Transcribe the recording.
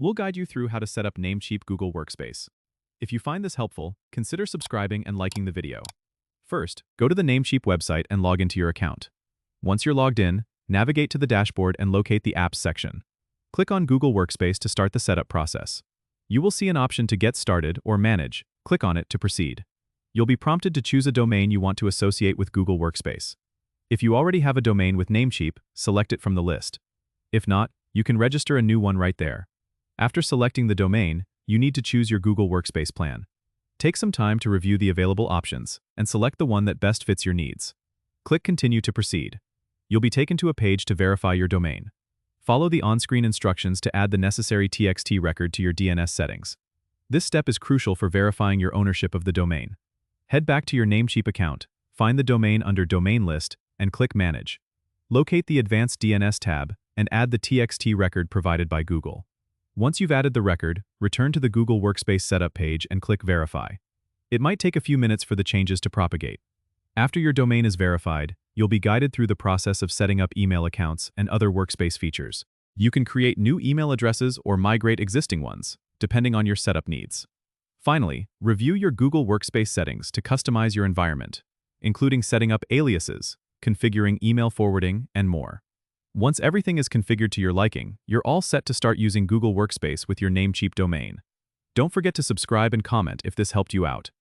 We'll guide you through how to set up Namecheap Google Workspace. If you find this helpful, consider subscribing and liking the video. First, go to the Namecheap website and log into your account. Once you're logged in, navigate to the dashboard and locate the Apps section. Click on Google Workspace to start the setup process. You will see an option to Get Started or Manage. Click on it to proceed. You'll be prompted to choose a domain you want to associate with Google Workspace. If you already have a domain with Namecheap, select it from the list. If not, you can register a new one right there. After selecting the domain, you need to choose your Google Workspace plan. Take some time to review the available options and select the one that best fits your needs. Click Continue to proceed. You'll be taken to a page to verify your domain. Follow the on-screen instructions to add the necessary TXT record to your DNS settings. This step is crucial for verifying your ownership of the domain. Head back to your Namecheap account, find the domain under Domain List, and click Manage. Locate the Advanced DNS tab and add the TXT record provided by Google. Once you've added the record, return to the Google Workspace setup page and click Verify. It might take a few minutes for the changes to propagate. After your domain is verified, you'll be guided through the process of setting up email accounts and other Workspace features. You can create new email addresses or migrate existing ones, depending on your setup needs. Finally, review your Google Workspace settings to customize your environment, including setting up aliases, configuring email forwarding, and more. Once everything is configured to your liking, you're all set to start using Google Workspace with your Namecheap domain. Don't forget to subscribe and comment if this helped you out.